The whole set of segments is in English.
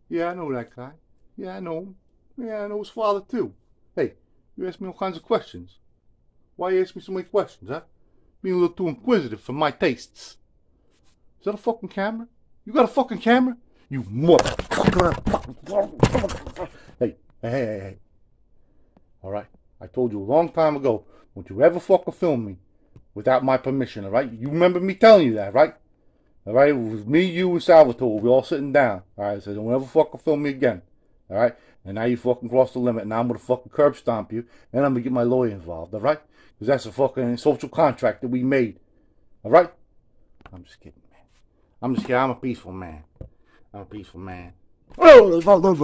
Yeah, I know that guy. Yeah, I know him. Yeah, I know his father too. Hey, you ask me all kinds of questions. Why you ask me so many questions, huh? Being a little too inquisitive for my tastes. Is that a fucking camera? You got a fucking camera? You motherfucker! Hey, hey, hey, hey. Alright? I told you a long time ago, don't you ever fucking film me without my permission, alright? You remember me telling you that, right? Alright? It was me, you, and Salvatore. We all sitting down. Alright? I said, don't ever fucking film me again. Alright? And now you fucking crossed the limit, and now I'm gonna fucking curb stomp you, and I'm gonna get my lawyer involved, alright? Because that's a fucking social contract that we made. Alright? I'm just kidding, man. I'm just kidding. I'm a peaceful man. I'm a peaceful man. I'm just kidding.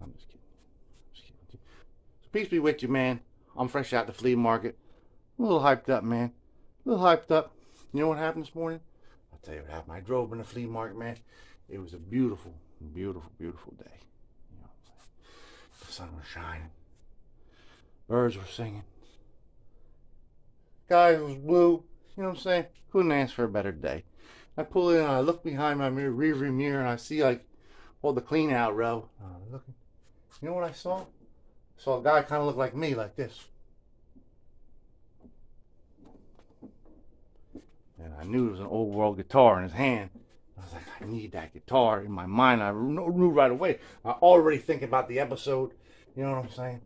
I'm just kidding. So peace be with you, man. I'm fresh out the flea market. A little hyped up, man. A little hyped up. You know what happened this morning? I'll tell you what happened. I drove in the flea market, man. It was a beautiful, beautiful, beautiful day. You know what I'm saying? The sun was shining. Birds were singing. Sky was blue. You know what I'm saying? Couldn't ask for a better day. I pull in and I look behind my rearview mirror and I see like all the clean out row. Looking. You know what I saw? I saw a guy kind of look like me, like this. And I knew it was an old world guitar in his hand. I was like, I need that guitar. In my mind, I knew right away. I already think about the episode. You know what I'm saying?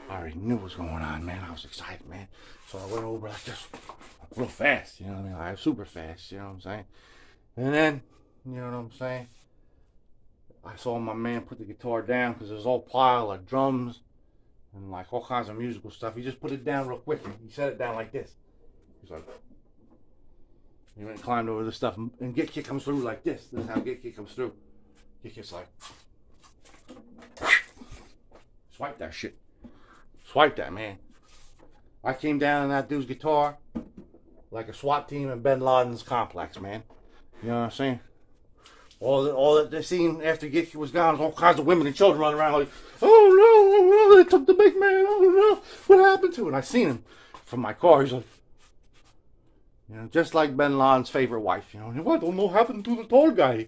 I already knew what was going on, man. I was excited, man. So I went over like this, real fast, you know what I mean? Like super fast, you know what I'm saying? And then, you know what I'm saying? I saw my man put the guitar down because there's all pile of drums and like all kinds of musical stuff. He just put it down real quick. He set it down like this. He's like, he went and climbed over the stuff, and Guitkit comes through like this. This is how Guitkit comes through. Guitkit's like, swipe that shit. Swipe that, man. I came down on that dude's guitar like a SWAT team in Bin Laden's complex, man. You know what I'm saying? All that they seen after Guitkit was gone was all kinds of women and children running around like, oh no, they took the big man, oh no, what happened to it? And I seen him from my car. He's like, you know, just like Bin Laden's favorite wife, you know, what don't know what happened to the tall guy?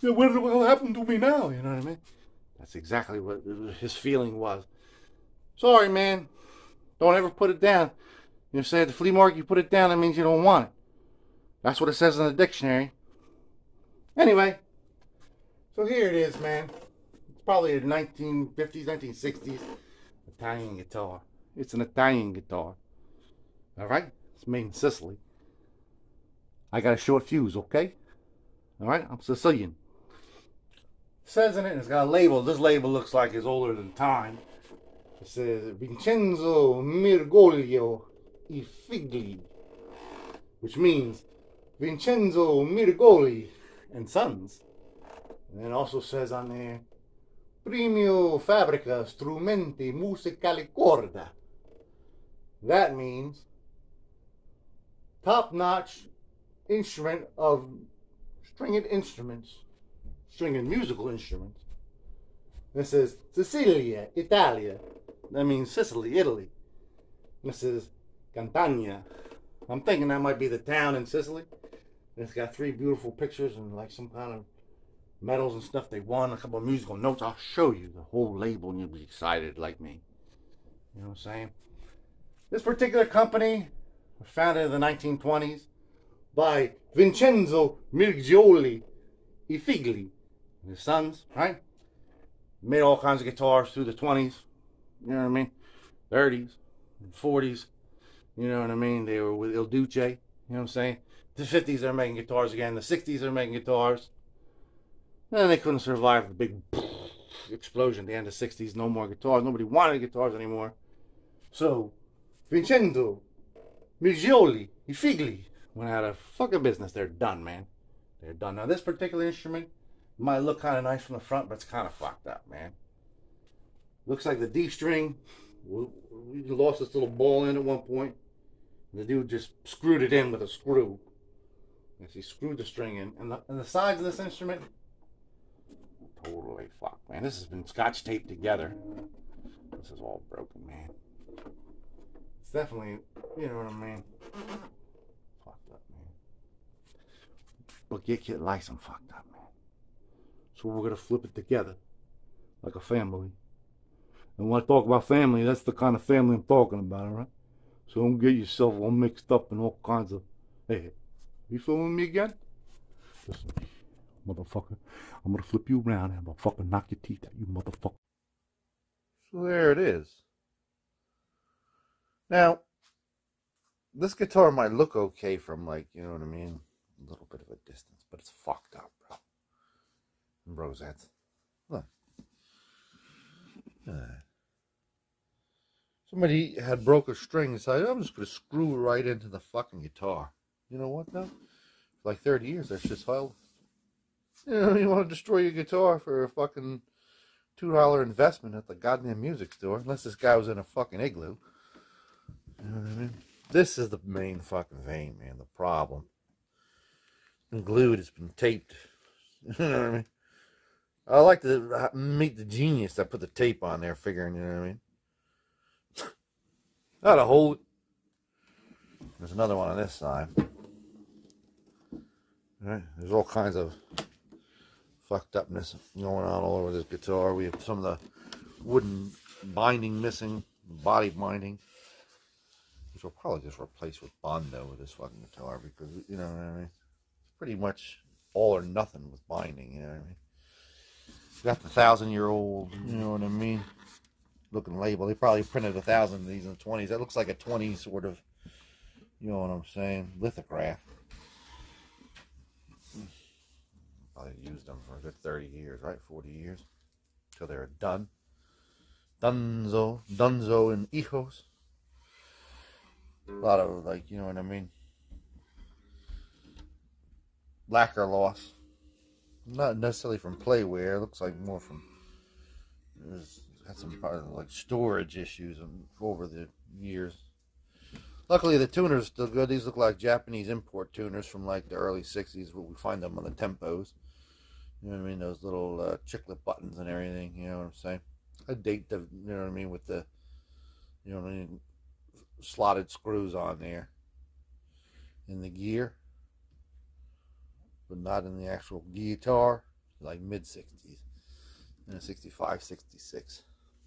You know, what happened to me now? You know what I mean? That's exactly what his feeling was. Sorry, man. Don't ever put it down. You know, say at the flea market you put it down, that means you don't want it. That's what it says in the dictionary. Anyway, so here it is, man. It's probably a 1950s, 1960s Italian guitar. It's an Italian guitar. Alright? It's made in Sicily. I got a short fuse, okay? Alright? I'm Sicilian. It says in it, and it's got a label. This label looks like it's older than time. It says Vincenzo, Miroglio, Figli, which means Vincenzo, Miroglio, and Sons. And it also says on there, Premio Fabbrica Strumenti Musicali Corda. That means top-notch instrument of stringed instruments, stringed musical instruments. This is Sicilia, Italia. That means Sicily, Italy. This is Catania. I'm thinking that might be the town in Sicily. And it's got 3 beautiful pictures and like some kind of medals and stuff they won, a couple of musical notes. I'll show you the whole label and you'll be excited like me. You know what I'm saying? This particular company was founded in the 1920s by Vincenzo Miroglio e Figli and his sons, right? Made all kinds of guitars through the 20s, you know what I mean? 30s, 40s, you know what I mean? They were with Il Duce, you know what I'm saying? The 50s they're making guitars again, the 60s they're making guitars. And then they couldn't survive the big explosion at the end of the 60s, no more guitars, nobody wanted guitars anymore. So, Vincenzo Miroglio e Figli went out of fucking business. They're done, man. They're done. Now this particular instrument might look kind of nice from the front, but it's kind of fucked up, man. Looks like the D string, we lost this little ball in at one point. The dude just screwed it in with a screw. Yes, he screwed the string in. And the sides of this instrument, totally fucked, man. This has been scotch taped together. This is all broken, man. It's definitely, you know what I mean? Fucked up, man. But Guitkit likes them fucked up, man. So we're gonna flip it together, like a family. And when I talk about family, that's the kind of family I'm talking about, alright? So don't get yourself all mixed up in all kinds of... Hey, you filming me again? Listen, motherfucker, I'm gonna flip you around and I'm gonna fucking knock your teeth out, you motherfucker. So there it is. Now, this guitar might look okay from, like, you know what I mean, a little bit of a distance, but it's fucked up, bro. Rosettes. Look. Somebody had broke a string and said, I'm just going to screw it right into the fucking guitar. You know what, though? For like 30 years, that's just held. You know, you want to destroy your guitar for a fucking $2 investment at the goddamn music store, unless this guy was in a fucking igloo. You know what I mean? This is the main fucking vein, man. The problem. It's been glued. It's been taped. You know what I mean? I like to meet the genius that put the tape on there, figuring, you know what I mean? How to hold it. There's another one on this side. All right, there's all kinds of fucked upness going on all over this guitar. We have some of the wooden binding missing, body binding, which will probably just replace with Bondo with this fucking guitar, because, you know what I mean? It's pretty much all or nothing with binding, you know what I mean? Got the 1,000-year-old, you know what I mean, looking label. They probably printed 1,000 of these in the 20s. That looks like a 20s sort of, you know what I'm saying, lithograph. Probably used them for a good 30 years, right? 40 years. Till they're done. Dunzo and hijos. A lot of, like, you know what I mean, lacquer loss. Not necessarily from playware. It looks like more from, had some like storage issues over the years. Luckily, the tuners are still good. These look like Japanese import tuners from like the early 60s, where we find them on the tempos. You know what I mean? Those little chiclet buttons and everything. You know what I'm saying? I date the, you know what I mean, with the, you know what I mean, slotted screws on there in the gear, but not in the actual guitar, like mid-60s, you know, 65, 66.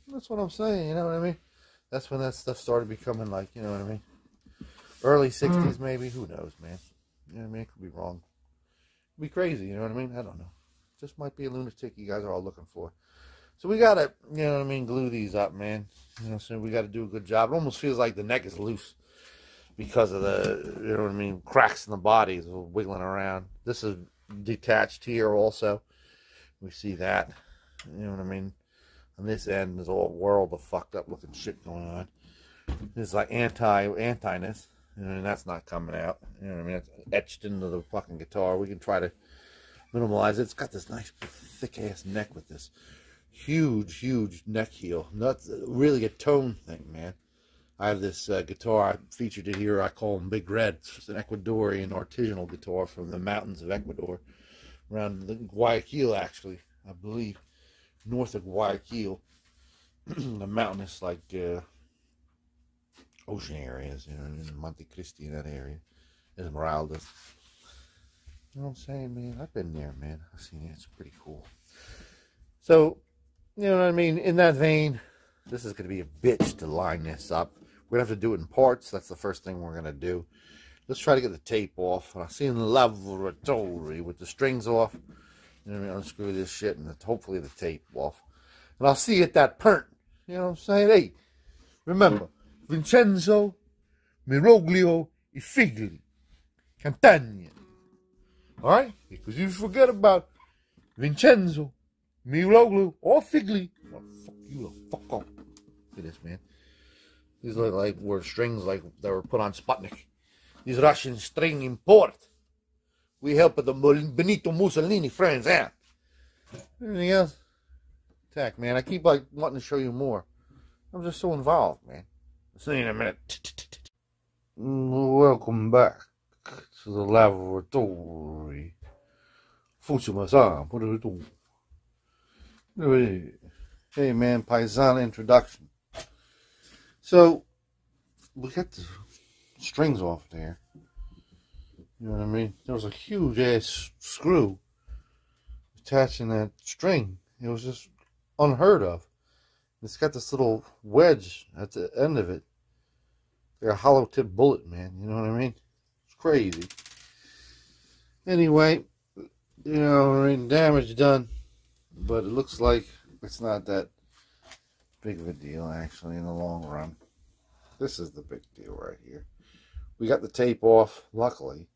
That's what I'm saying, you know what I mean? That's when that stuff started becoming like, you know what I mean? Early 60s maybe, who knows, man? You know what I mean? It could be wrong. It could be crazy, you know what I mean? I don't know. Just might be a lunatic you guys are all looking for. So we gotta, you know what I mean, glue these up, man. You know, so we gotta do a good job. It almost feels like the neck is loose because of the, you know what I mean, cracks in the bodies wiggling around. This is detached here also. We see that. You know what I mean? On this end, there's a whole world of fucked up looking shit going on. It's like anti-ness. You know, and that's not coming out. You know what I mean? It's etched into the fucking guitar. We can try to minimalize it. It's got this nice thick ass neck with this huge neck heel. That's really a tone thing, man. I have this guitar, I featured it here, I call him Big Red. It's an Ecuadorian artisanal guitar from the mountains of Ecuador, around Guayaquil, actually, I believe, north of Guayaquil. The mountainous, like, ocean areas, you know, in Monte Cristi, in that area, Esmeraldas. You know what I'm saying, man? I've been there, man. I've seen it. It's pretty cool. So, you know what I mean? In that vein, this is going to be a bitch to line this up. We're going to have to do it in parts. That's the first thing we're going to do. Let's try to get the tape off. I'll see in the laboratory with the strings off. You know what I mean? Unscrew this shit and hopefully the tape off. And I'll see you at that print. You know what I'm saying? Hey, remember, Vincenzo, Miroglio, and Figli. Catania. Alright? Because you forget about Vincenzo, Miroglio, or Figli. Oh, fuck you the fuck up. Look at this, man. These look like were strings like that were put on Sputnik. These Russian string import. We help the Benito Mussolini friends out. Anything else? Tack, man. I keep like wanting to show you more. I'm just so involved, man. See you in a minute. Welcome back to the laboratory. Fuchima-san, what are we doing? Hey, man, Paisana introduction. So, we got the strings off there. You know what I mean? There was a huge ass screw attaching that string. It was just unheard of. It's got this little wedge at the end of it. Like a hollow tip bullet, man. You know what I mean? It's crazy. Anyway, you know, I mean, damage done. But it looks like it's not that big of a deal, actually, in the long run. This is the big deal right here. We got the tape off, luckily.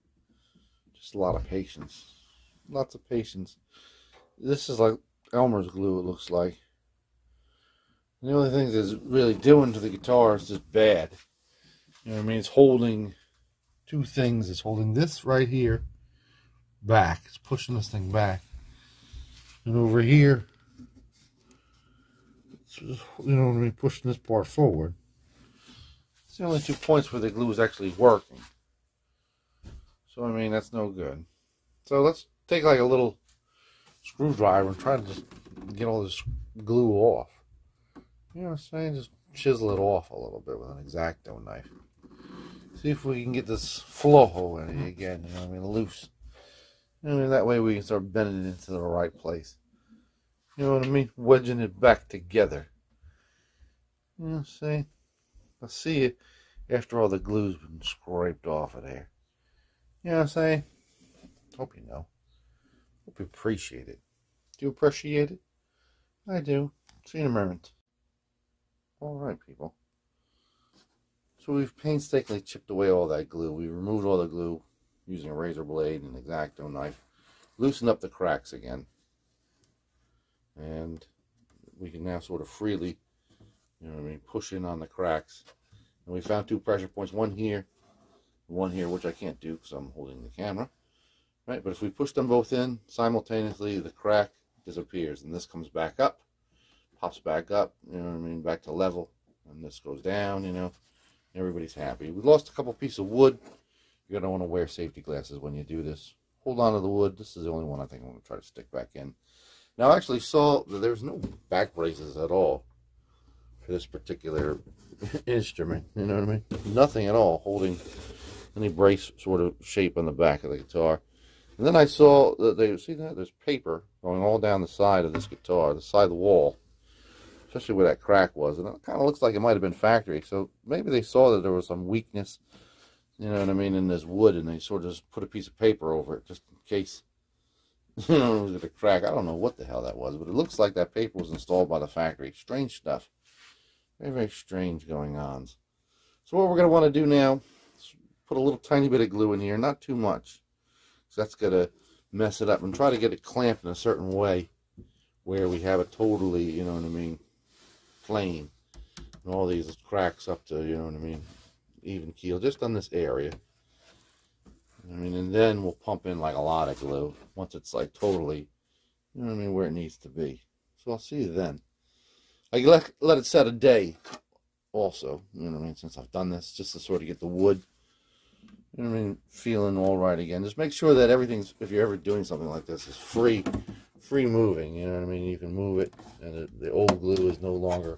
Just a lot of patience. Lots of patience. This is like Elmer's glue, it looks like. And the only thing that's really doing to the guitar is just bad. You know what I mean? It's holding two things. It's holding this right here back. It's pushing this thing back. And over here, it's just, you know what I mean, pushing this part forward. It's the only 2 points where the glue is actually working. So, I mean, that's no good. So, let's take like a little screwdriver and try to just get all this glue off. You know what I'm saying? Just chisel it off a little bit with an X-Acto knife. See if we can get this flow in it again, you know what I mean, loose. You know what I mean? That way we can start bending it into the right place. You know what I mean? Wedging it back together. You know what I'm saying? I'll see it after all the glue's been scraped off of there. You know what I'm saying? Hope you know. Hope you appreciate it. Do you appreciate it? I do. See you in a moment. Alright, people. So we've painstakingly chipped away all that glue. We removed all the glue using a razor blade and an X-Acto knife. Loosened up the cracks again. And we can now sort of freely, you know what I mean, push in on the cracks. And we found 2 pressure points, one here, which I can't do because I'm holding the camera. Right, but if we push them both in simultaneously, the crack disappears. And this comes back up, pops back up, you know what I mean, back to level. And this goes down, you know. Everybody's happy. We lost a couple pieces of wood. You're going to want to wear safety glasses when you do this. Hold on to the wood. This is the only one I think I'm going to try to stick back in. Now, I actually saw that there's no back braces at all for this particular instrument. You know what I mean? Nothing at all holding any brace sort of shape on the back of the guitar. And then I saw that see that? There's paper going all down the side of this guitar, the side of the wall. Especially where that crack was. And it kind of looks like it might have been factory. So maybe they saw that there was some weakness, you know what I mean, in this wood. And they sort of just put a piece of paper over it just in case, you know, it was going to crack. I don't know what the hell that was. But it looks like that paper was installed by the factory. Strange stuff. Very, very strange going on. So what we're going to want to do now is put a little tiny bit of glue in here. Not too much. So that's going to mess it up. And try to get it clamped in a certain way where we have it totally, you know what I mean, plain, and all these cracks up to, you know what I mean, even keel, just on this area. I mean, and then we'll pump in like a lot of glue once it's like totally, you know what I mean, where it needs to be. So I'll see you then. I let it set a day also, you know what I mean, since I've done this, just to sort of get the wood, you know what I mean, feeling all right again. Just make sure that everything's, if you're ever doing something like this, is free moving, you know what I mean? You can move it, and the old glue is no longer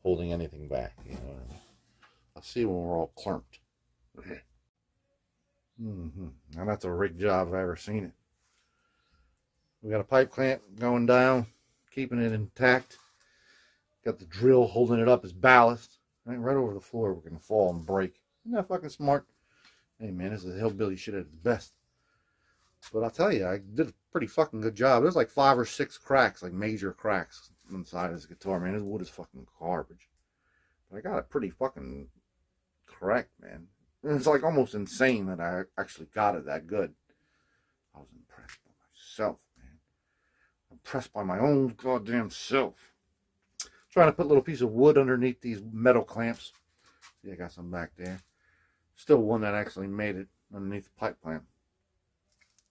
holding anything back, you know what I mean? I'll see when we're all clumped. Okay. Now that's a rig job if I've ever seen it. We got a pipe clamp going down, keeping it intact. Got the drill holding it up as ballast. Right over the floor, we're going to fall and break. Isn't that fucking smart? Hey man, this is hillbilly shit at its best. But I'll tell you, I did a pretty fucking good job. There's like 5 or 6 cracks, like major cracks on the side of this guitar, man. This wood is fucking garbage. But I got it pretty fucking correct, man. And it's like almost insane that I actually got it that good. I was impressed by myself, man. Impressed by my own goddamn self. Trying to put a little piece of wood underneath these metal clamps. See, I got some back there. Still one that actually made it underneath the pipe clamp.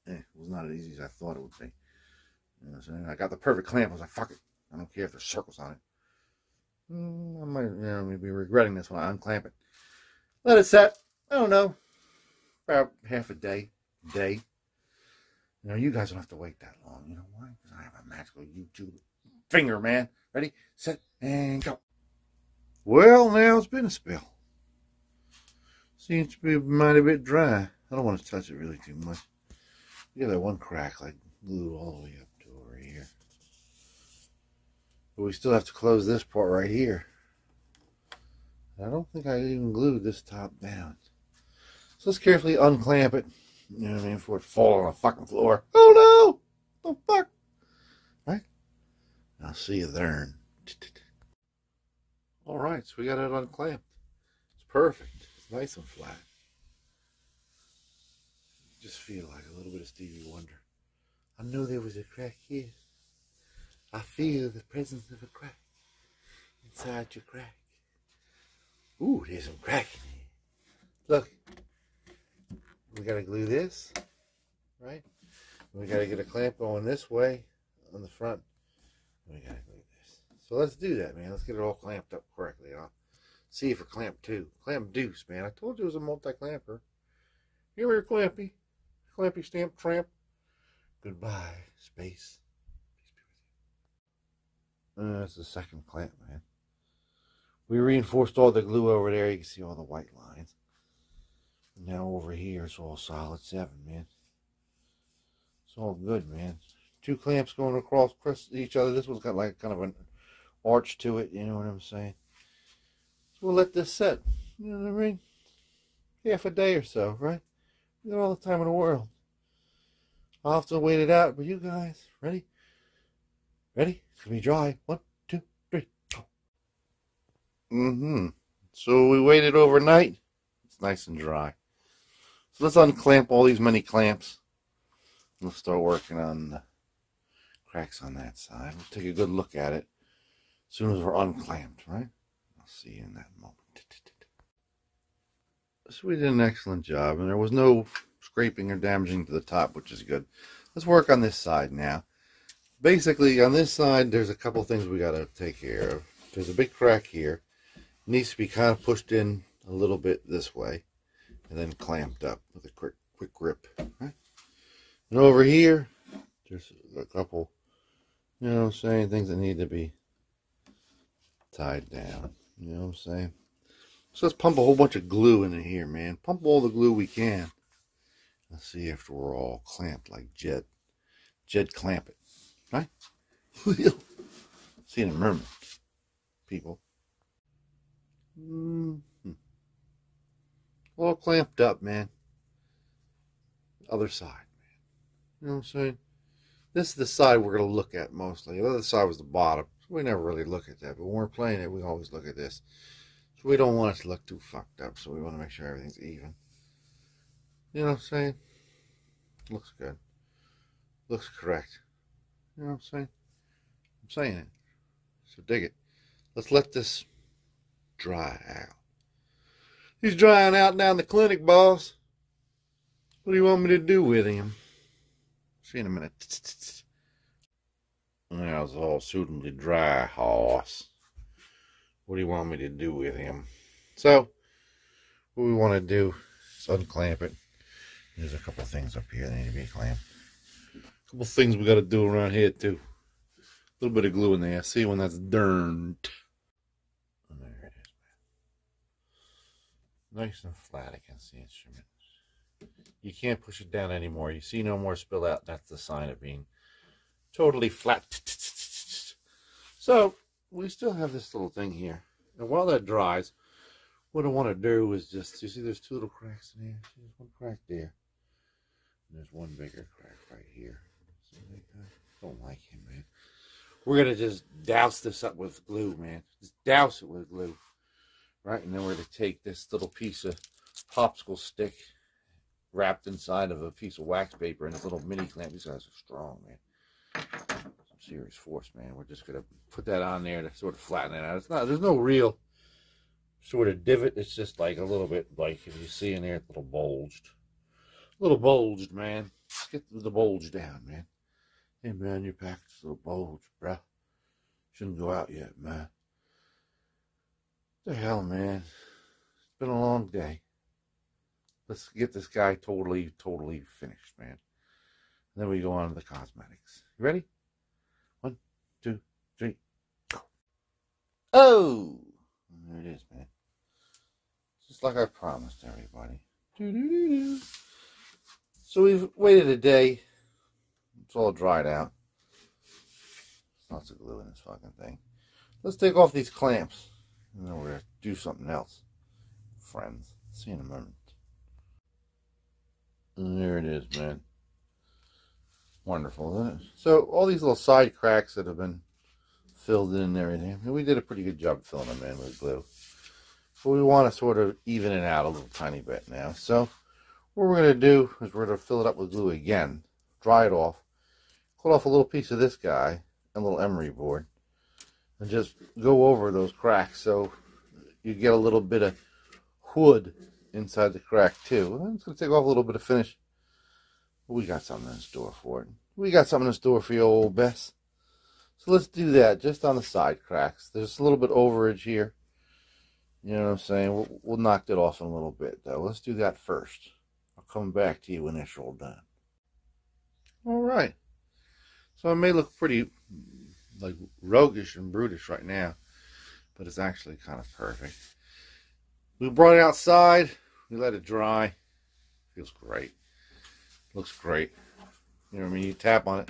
It was not as easy as I thought it would be. You know what I'm saying? I got the perfect clamp. I was like, fuck it. I don't care if there's circles on it. I might, you know, be regretting this when I unclamp it. Let it set. I don't know. About half a day. You know, you guys don't have to wait that long. You know why? Because I have a magical YouTube finger, man. Ready, set, and go. Well, now it's been a spell. Seems to be a mighty bit dry. I don't want to touch it really too much. You got that one crack like glued all the way up to over here. But we still have to close this part right here. I don't think I even glued this top down. So let's carefully unclamp it. You know what I mean? Before it falls on the fucking floor. Oh no! The fuck? Right? I'll see you there. Alright, so we got it unclamped. It's perfect. It's nice and flat. Just feel like a little bit of Stevie Wonder. I know there was a crack here. I feel the presence of a crack inside your crack. Ooh, there's some crack in here. Look. We gotta glue this, right? We gotta get a clamp going this way on the front. We gotta glue this. So let's do that, man. Let's get it all clamped up correctly. I'll see if we're clamped too. Clamp deuce, man. I told you it was a multi-clamper. Here we are, Clampy. Clampy stamp tramp. Goodbye, space. That's the second clamp, man. We reinforced all the glue over there. You can see all the white lines. Now over here it's all solid 7, man. It's all good, man. 2 clamps going across each other. This one's got like kind of an arch to it, you know what I'm saying? So we'll let this set. You know what I mean? Half a day or so, right? We got all the time in the world. I'll have to wait it out, but you guys, ready? Ready? It's gonna be dry. 1, 2, 3, go. So we waited overnight. It's nice and dry. So let's unclamp all these many clamps. Let's start working on the cracks on that side. We'll take a good look at it as soon as we're unclamped, right? I'll see you in that moment. So we did an excellent job, and there was no scraping or damaging to the top, which is good. Let's work on this side now. Basically, on this side, there's a couple things we got to take care of. There's a big crack here. It needs to be kind of pushed in a little bit this way, and then clamped up with a quick grip. Right? And over here, there's a couple, you know what I'm saying, things that need to be tied down. You know what I'm saying? So let's pump a whole bunch of glue in here, man. Pump all the glue we can. Let's see if we're all clamped like Jed. Jed clamp it. Right? We'll see in a moment, people. All clamped up, man. Other side, man. You know what I'm saying? This is the side we're going to look at mostly. The other side was the bottom. So we never really look at that. But when we're playing it, we always look at this. So we don't want it to look too fucked up. So we want to make sure everything's even. You know what I'm saying? Looks good. Looks correct. You know what I'm saying? I'm saying it. So dig it. Let's let this dry out. He's drying out down the clinic, boss. What do you want me to do with him? See you in a minute. Now it's all suitably dry, horse. What do you want me to do with him? So, what we want to do is unclamp it. There's a couple things up here that need to be clamped. A couple things we got to do around here, too. A little bit of glue in there. See when that's burnt. There it is, man. Nice and flat against the instrument. You can't push it down anymore. You see no more spill out. That's the sign of being totally flat. So, we still have this little thing here. And while that dries, what I want to do is just, you see there's 2 little cracks in here? There's one crack there. And there's one bigger crack right here. See that guy? Don't like him, man. We're going to just douse this up with glue, man. Just douse it with glue. Right? And then we're going to take this little piece of popsicle stick wrapped inside of a piece of wax paper and this little mini clamp. These guys are strong, man. Some serious force, man. We're just going to put that on there to sort of flatten it out. It's not, there's no real sort of divot. It's just like a little bit, like if you see in there, it's a little bulged. A little bulged, man. Let's get the bulge down, man. Hey, man, your pack's a little bulged, bruh. Shouldn't go out yet, man. What the hell, man? It's been a long day. Let's get this guy totally finished, man. And then we go on to the cosmetics. You ready? 1, 2, 3, go. Oh! There it is, man. Just like I promised everybody. Doo-doo-doo-doo. So we've waited a day. It's all dried out. Lots of glue in this fucking thing. Let's take off these clamps. And then we're going to do something else. Friends. See you in a moment. And there it is, man. Wonderful, isn't it? So, all these little side cracks that have been filled in and everything. We did a pretty good job filling them in with glue. But we want to sort of even it out a little tiny bit now. So, what we're going to do is we're going to fill it up with glue again. Dry it off. Cut off a little piece of this guy. A little emery board. And just go over those cracks so you get a little bit of wood inside the crack too. And it's going to take off a little bit of finish. But we got something in store for it. We got something in store for you, old Bess. So let's do that just on the side cracks. There's a little bit overage here. You know what I'm saying? We'll knock it off in a little bit though. Let's do that first. I'll come back to you when it's all done. Alright. So it may look pretty like roguish and brutish right now, but it's actually kind of perfect. We brought it outside. We let it dry. Feels great. Looks great. You know what I mean? You tap on it.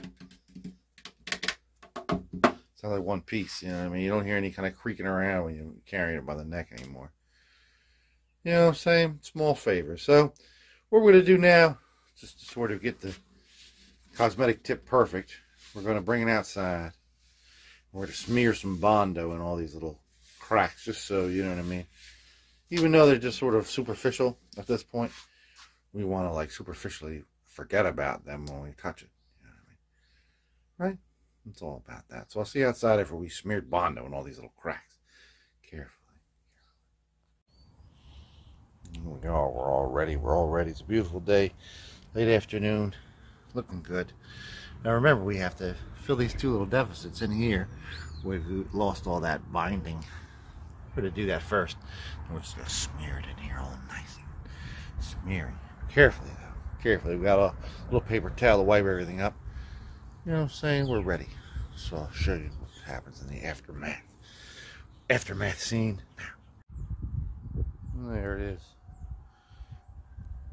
Sounds like one piece. You know what I mean? You don't hear any kind of creaking around when you're carrying it by the neck anymore. You know what I'm saying? Small favor. So what we're going to do now, just to sort of get the cosmetic tip perfect, we're going to bring it outside. We're going to smear some Bondo in all these little cracks, just so, you know what I mean? Even though they're just sort of superficial at this point, we want to like superficially forget about them when we touch it. You know what I mean? Right? It's all about that. So I'll see you outside after we smeared Bondo in all these little cracks. Carefully. Here we go. We're all ready. We're all ready. It's a beautiful day. Late afternoon. Looking good. Now remember, we have to fill these two little deficits in here where we lost all that binding. We're going to do that first. And we're just going to smear it in here all nice and smeary. Carefully though. Carefully. We got a little paper towel to wipe everything up. You know what I'm saying? We're ready. So I'll show you what happens in the aftermath. Aftermath scene. There it is.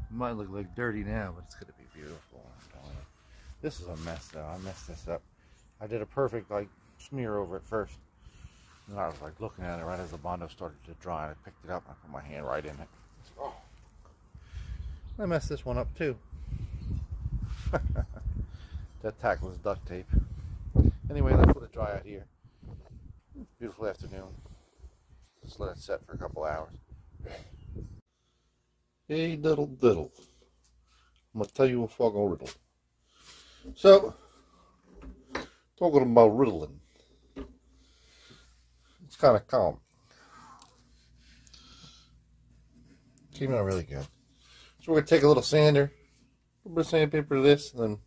It might look like dirty now, but it's going to be beautiful. This is a mess though. I messed this up. I did a perfect like smear over it first. And I was like looking at it right as the Bondo started to dry. And I picked it up and I put my hand right in it. Oh. I messed this one up too. That tackless duct tape. Anyway, let's let it dry out here. Beautiful afternoon. Just let it set for a couple hours. Hey, diddle diddle. I'm gonna tell you a fucking riddle. So, talking about riddling. It's kind of calm. Came out really good. So we're gonna take a little sander, a little bit of sandpaper to this, and then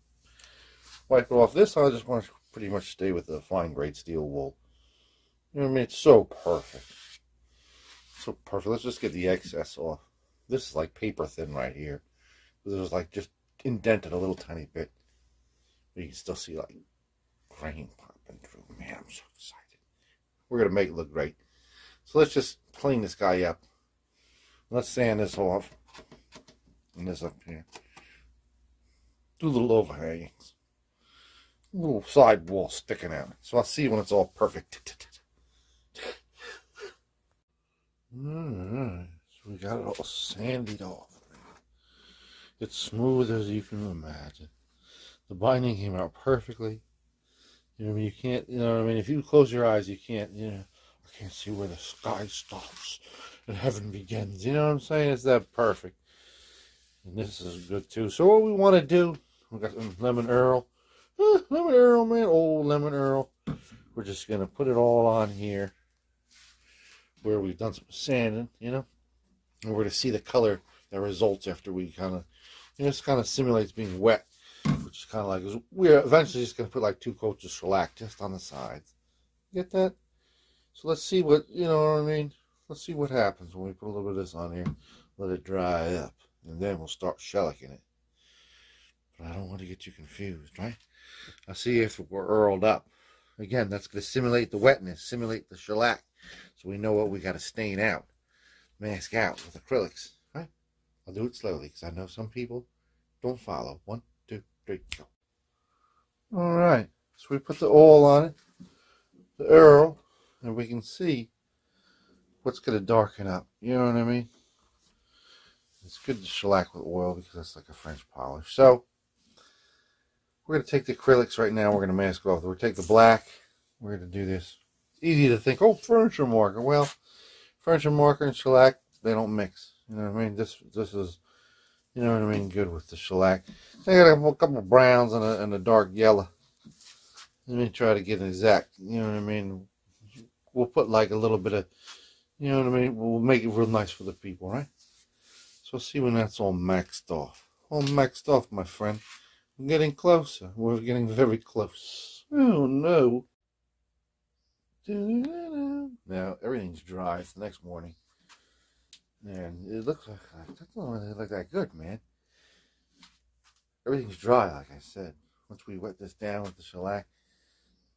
wipe it off. This I just want to pretty much stay with the fine grade steel wool. You know what I mean? It's so perfect. So perfect. Let's just get the excess off. This is like paper thin right here. This is like just indented a little tiny bit. But you can still see like grain popping through. Man, I'm so excited. We're going to make it look great. So let's just clean this guy up. Let's sand this off. And this up here. Do little overhangs. Little side wall sticking out. So I'll see when it's all perfect. Alright. So we got it all sandied off. It's smooth as you can imagine. The binding came out perfectly. You know what I mean? You can't, you know what I mean? If you close your eyes, you can't, you know, I can't see where the sky stops and heaven begins. You know what I'm saying? It's that perfect. And this is good too. So what we want to do, we got some lemon Earl. Lemon Earl, man. Old lemon Earl. We're just going to put it all on here where we've done some sanding, you know. And we're going to see the color that results after we kind of, you know, this kind of simulates being wet. Which is kind of like, we're eventually just going to put like 2 coats of shellac just on the sides. Get that? So let's see what, you know what I mean? Let's see what happens when we put a little bit of this on here. Let it dry up. And then we'll start shellacking it. But I don't want to get you confused, right? I'll see if we're earled up. Again, that's going to simulate the wetness, simulate the shellac. So we know what we got to stain out, mask out with acrylics, right? I'll do it slowly because I know some people don't follow. 1, 2, 3, go. Alright, so we put the oil on it. the Earl, and we can see what's going to darken up. You know what I mean? It's good to shellac with oil because that's like a French polish. So we're going to take the acrylics right now. We're going to mask it off. We're going to take the black. We're going to do this. It's easy to think, oh, furniture marker. Well, furniture marker and shellac, they don't mix. You know what I mean? This is, you know what I mean, good with the shellac. I got a couple of browns and a dark yellow. Let me try to get an exact, you know what I mean? We'll put like a little bit of, you know what I mean? We'll make it real nice for the people, right? So see when that's all maxed off. All maxed off, my friend. We're getting closer. We're getting very close. Oh, no. Now, everything's dry. It's the next morning. And it looks like, that doesn't really look that good, man. Everything's dry, like I said. Once we wet this down with the shellac,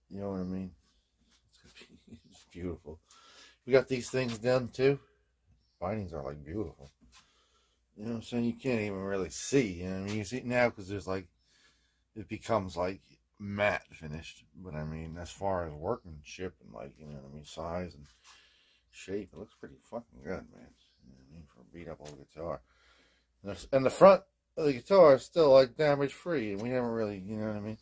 you know what I mean? It's beautiful. We got these things done, too. Bindings are, like, beautiful. You know what I'm saying? You can't even really see. You know what I mean? You see it now because there's, like, it becomes, like, matte finished. But, I mean, as far as workmanship and, like, you know what I mean, size and shape, it looks pretty fucking good, man. You know what I mean? For a beat-up old guitar. And the front of the guitar is still, like, damage-free. And we haven't really, you know what I mean?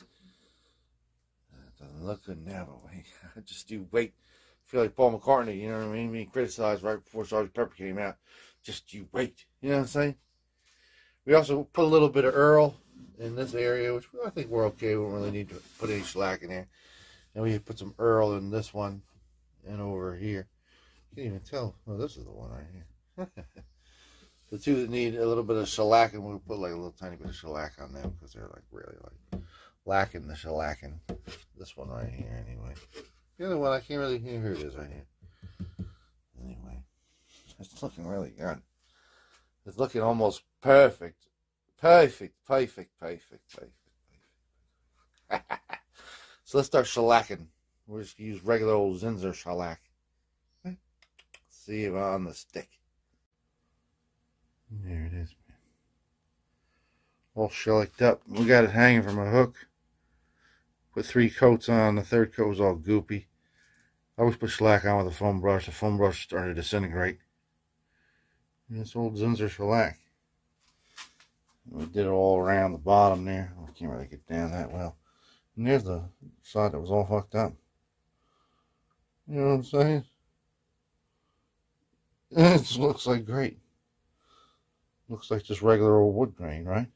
It doesn't look good now, but wait. Just do wait. I feel like Paul McCartney, you know what I mean? Being criticized right before Sgt. Pepper came out. Just you wait. You know what I'm saying? We also put a little bit of Earl in this area, which I think we're okay. We don't really need to put any shellac in there. And we put some Earl in this one and over here. You can't even tell. Oh, this is the one right here. The two that need a little bit of shellac, and we'll put like a little tiny bit of shellac on them because they're like really like lacking the shellacking. This one right here, anyway. The other one I can't really hear. Here it is right here. Anyway, it's looking really good. It's looking almost perfect. Perfect. So let's start shellacking. We'll just use regular old Zinsser shellac. See it on the stick. There it is, man. All shellacked up. We got it hanging from a hook. Put 3 coats on. The third coat was all goopy. I always put shellac on with a foam brush. The foam brush started to disintegrate. And this old Zinsser shellac. We did it all around the bottom there. I can't really get down that well. And there's the side that was all fucked up. You know what I'm saying? It just looks like great. Looks like just regular old wood grain, right?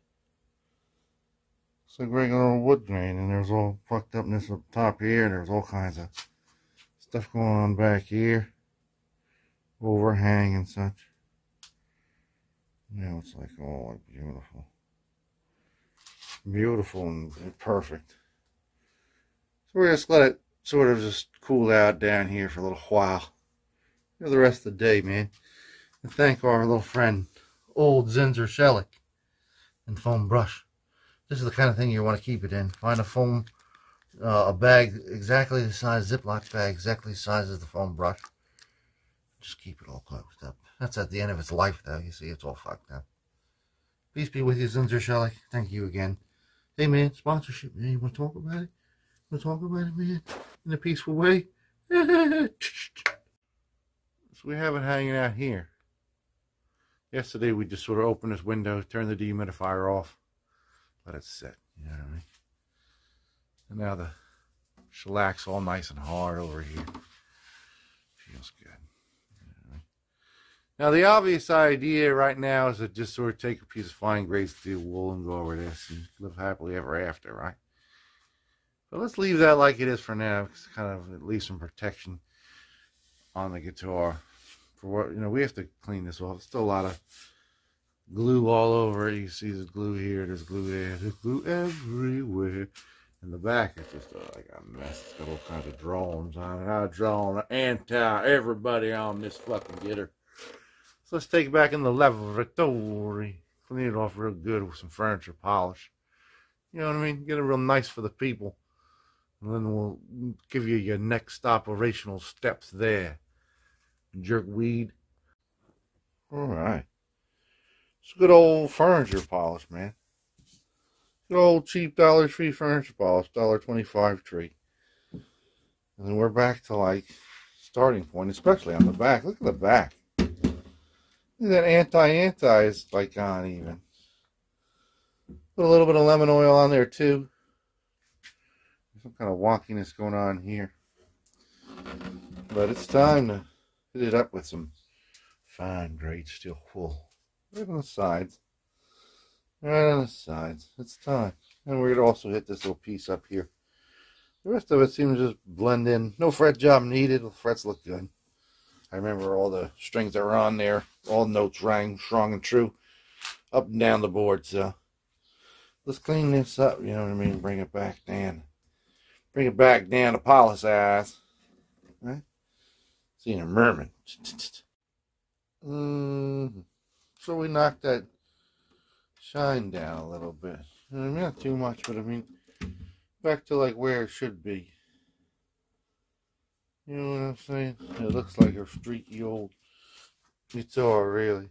Looks like regular old wood grain, and there's all fucked upness up top here, and there's all kinds of stuff going on back here. Overhang and such. Now it's like, oh, like beautiful. Beautiful and perfect. So we're just let it sort of just cool out down here for a little while. For the rest of the day, man. And thank our little friend, old Zinsser shellac and foam brush. This is the kind of thing you want to keep it in. Find a foam, a bag exactly the size, Ziploc bag, exactly the size as the foam brush. Just keep it all closed up. That's at the end of its life, though. You see, it's all fucked up. Peace be with you, Zinsser shellac. Thank you again. Hey, man, sponsorship, man. You want to talk about it? You want to talk about it, man? In a peaceful way? So we have it hanging out here. Yesterday, we just sort of opened this window, turned the dehumidifier off, let it sit. You know what I mean? And now the shellac's all nice and hard over here. Feels good. Now, the obvious idea right now is to just sort of take a piece of fine grade steel wool and go over this and live happily ever after, right? But let's leave that like it is for now. It's kind of at least some protection on the guitar. For what, you know, we have to clean this off. There's still a lot of glue all over it. You see there's glue here, there's glue there, there's glue everywhere. In the back, it's just like a mess. It's got all kinds of drawings on it. I draw everybody on this fucking guitar. So let's take it back in the laboratory. Clean it off real good with some furniture polish. You know what I mean? Get it real nice for the people. And then we'll give you your next operational steps there. Jerk weed. Alright. It's good old furniture polish, man. Good old cheap Dollar Tree furniture polish. $1.25 tree. And then we're back to like starting point, especially on the back. Look at the back. Look at that anti is like gone even. Put a little bit of lemon oil on there too. Some kind of wonkiness going on here. But it's time to hit it up with some fine grade steel wool. Right on the sides. Right on the sides. It's time. And we're going to also hit this little piece up here. The rest of it seems to just blend in. No fret job needed. The frets look good. I remember all the strings that were on there. All notes rang strong and true. Up and down the board. So let's clean this up. You know what I mean? Bring it back down. Bring it back down to polish ass. Right? Seeing a merman. So we knocked that shine down a little bit. I mean, not too much, but I mean, back to like where it should be. You know what I'm saying? It looks like a streaky old guitar, really.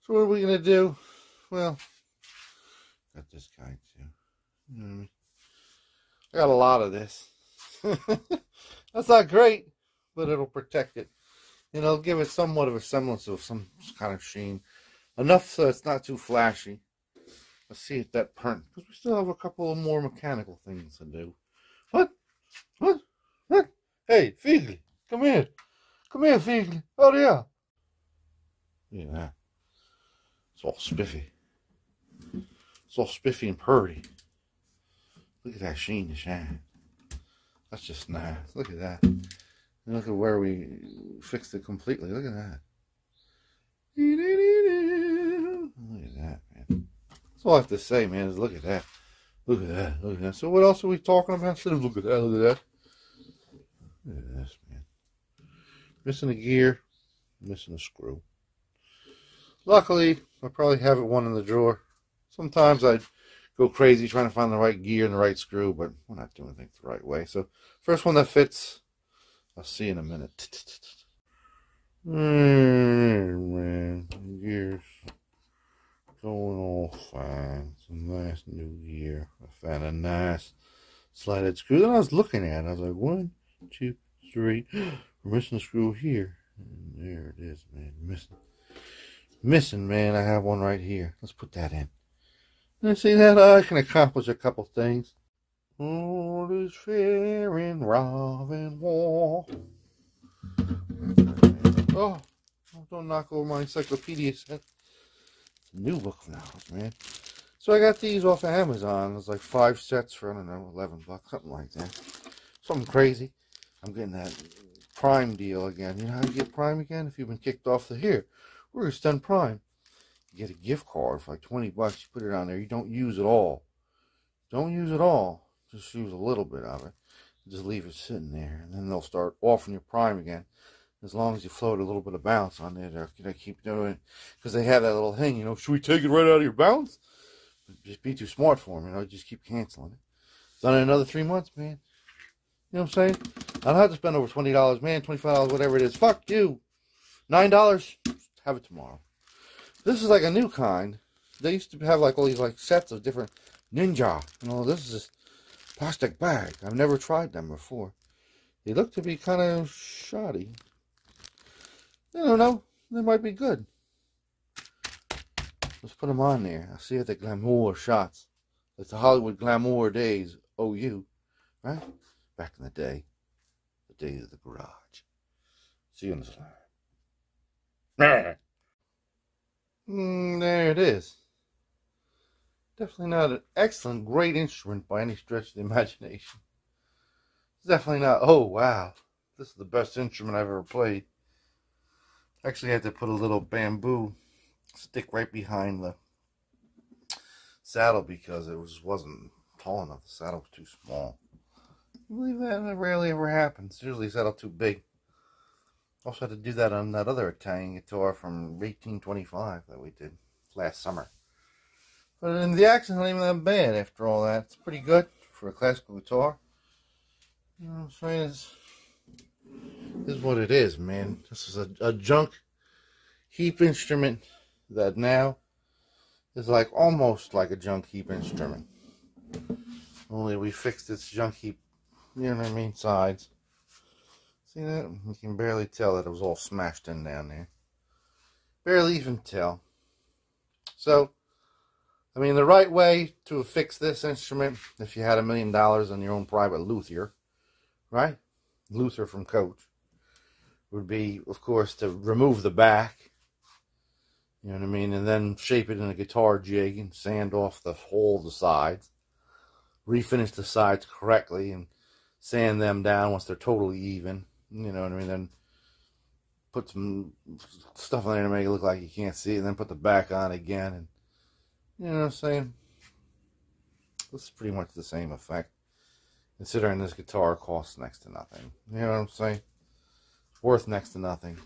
So what are we gonna do? Well, got this guy too. You know what I mean? I got a lot of this. That's not great, but it'll protect it. And it'll give it somewhat of a semblance of some kind of sheen. Enough so it's not too flashy. Let's see if that burnt. Because we still have a couple of more mechanical things to do. What? What? What? Hey, Figli, come here. Come here, Figli. Hurry up. Look at that. It's all spiffy. It's all spiffy and purdy. Look at that sheen and shine. That's just nice. Look at that. And look at where we fixed it completely. Look at that. Look at that, man. That's all I have to say, man, is look at that. Look at that. Look at that. So what else are we talking about? Instead of look at that, look at that. Look at this, man. Missing a gear. Missing a screw. Luckily, I probably have it one in the drawer. Sometimes I'd go crazy trying to find the right gear and the right screw, but we're not doing things the right way. So, first one that fits, I'll see in a minute. Man, gears going all fine. Some nice new gear. I found a nice slided screw that I was looking at. I was like, 1, 2, 3. We're missing a screw here. And there it is, man. Missing, man. I have one right here. Let's put that in. And see that I can accomplish a couple things. All is fair in love and war. Oh, don't knock over my encyclopedia set. It's a new book of knowledge, man. So I got these off of Amazon. There's like 5 sets for, I don't know, $11, something like that. Something crazy. I'm getting that Prime deal again. You know how you get Prime again? If you've been kicked off the here, we're Extend Prime. You get a gift card for like $20. You put it on there. You don't use it all. Don't use it all. Just use a little bit of it. Just leave it sitting there, and then they'll start offering your Prime again. As long as you float a little bit of bounce on there, they're gonna keep doing it because they have that little thing. You know, should we take it right out of your bounce? Just be too smart for them. You know, just keep canceling it. Done in another 3 months, man. You know what I'm saying? I don't have to spend over $20, man. $25, whatever it is. Fuck you. $9. Have it tomorrow. This is like a new kind. They used to have like all these like sets of different Ninja. You know, this is just plastic bag. I've never tried them before. They look to be kind of shoddy. I don't know. They might be good. Let's put them on there. I see it, the glamour shots. Like the Hollywood glamour days. OU. Right? Back in the day. The days of the garage. See you on the slide. There it is. Definitely not an excellent, great instrument by any stretch of the imagination. It's definitely not, oh wow, this is the best instrument I've ever played. Actually, I had to put a little bamboo stick right behind the saddle because it wasn't tall enough. The saddle was too small. I believe that rarely ever happens. Usually saddle too big. Also had to do that on that other Italian guitar from 1825 that we did last summer. But the accent's not even that bad after all that. It's pretty good for a classical guitar. You know what I'm saying? This is what it is, man. This is a junk heap instrument that now is like almost like a junk heap instrument. Only we fixed its junk heap You know what I mean? Sides. See that? You can barely tell that it was all smashed in down there. Barely even tell. So, I mean, the right way to fix this instrument, if you had $1 million on your own private luthier, right? Luthier from Coach, would be, of course, to remove the back. You know what I mean? And then shape it in a guitar jig and sand off the whole of the sides. Refinish the sides correctly and sand them down once they're totally even. You know what I mean? Then put some stuff on there to make it look like you can't see it, and then put the back on again. And you know what I'm saying? This is pretty much the same effect, considering this guitar costs next to nothing. You know what I'm saying? It's worth next to nothing.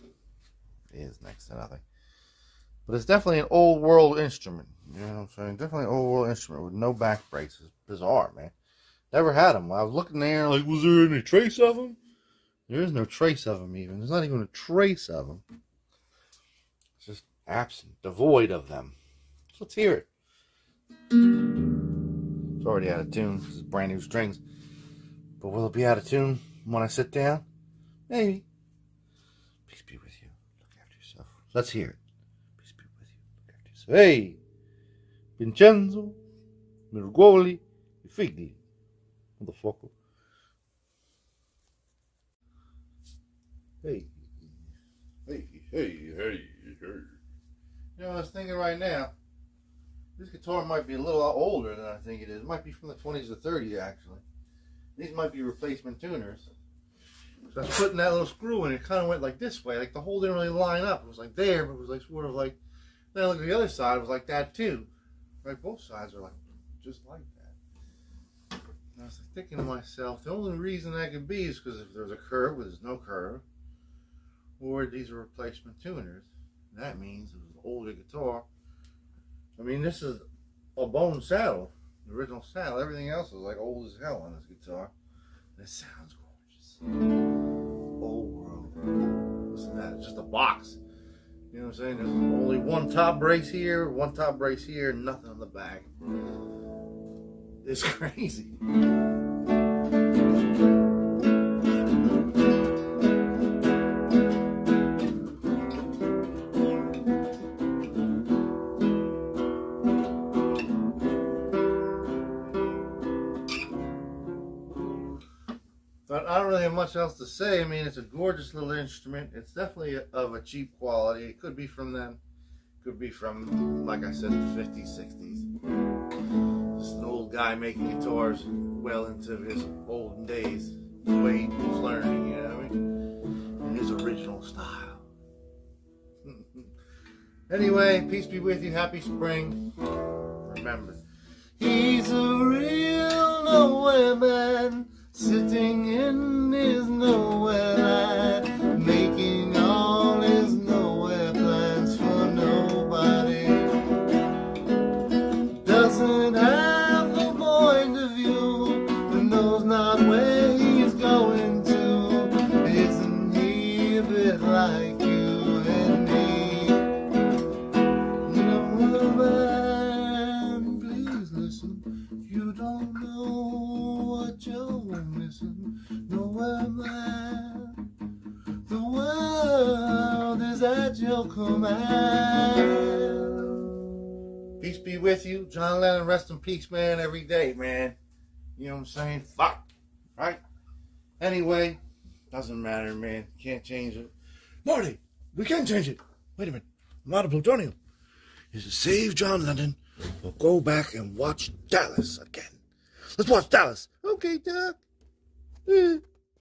It is next to nothing. But it's definitely an old world instrument. You know what I'm saying? Definitely an old world instrument with no back braces. Bizarre, man. Never had them. I was looking there like, was there any trace of them? There is no trace of them even. There's not even a trace of them. It's just absent, devoid of them. So let's hear it. It's already out of tune. This is brand new strings. But will it be out of tune when I sit down? Maybe. Peace be with you. Look after yourself. Let's hear it. Peace be with you. Look after yourself. Hey! Vincenzo, Miroglio, Figli. Motherfucker. Hey. Hey, hey, hey, hey. You know, I was thinking right now, this guitar might be a little older than I think it is. It might be from the 20s or 30s, actually. These might be replacement tuners. So I was putting that little screw in, it kind of went like this way. Like the hole didn't really line up. It was like there, but it was like sort of like, then I looked at the other side, it was like that too. Right, both sides are like, just like that. And I was thinking to myself, the only reason that could be is because if there's a curve where there's no curve, or these are replacement tuners. That means it was an older guitar. I mean, this is a bone saddle, the original saddle. Everything else is like old as hell on this guitar. This sounds gorgeous. Old world. Listen to that. It's just a box. You know what I'm saying? There's only one top brace here, nothing on the back. It's crazy. But I don't really have much else to say. I mean, it's a gorgeous little instrument. It's definitely of a cheap quality. It could be from them. Could be from, like I said, the 50s, 60s. Just an old guy making guitars well into his olden days. The way he was learning, you know what I mean? In his original style. Anyway, peace be with you. Happy spring. Remember, he's a real nowhere man. Sitting in his nowhere land, making all his nowhere plans for nobody. Doesn't have a point of view, and knows not where he's going to. Isn't he a bit like you and me? No man, please listen. You don't know what you're missing. Nowhere, man. The world is at your command. Peace be with you. John Lennon, rest in peace, man, every day, man. You know what I'm saying? Fuck. Right? Anyway, doesn't matter, man. Can't change it. Marty, we can change it. Wait a minute. I'm out of plutonium. Is to save John Lennon, we'll go back and watch Dallas again. Let's watch Dallas. Okay, Doc.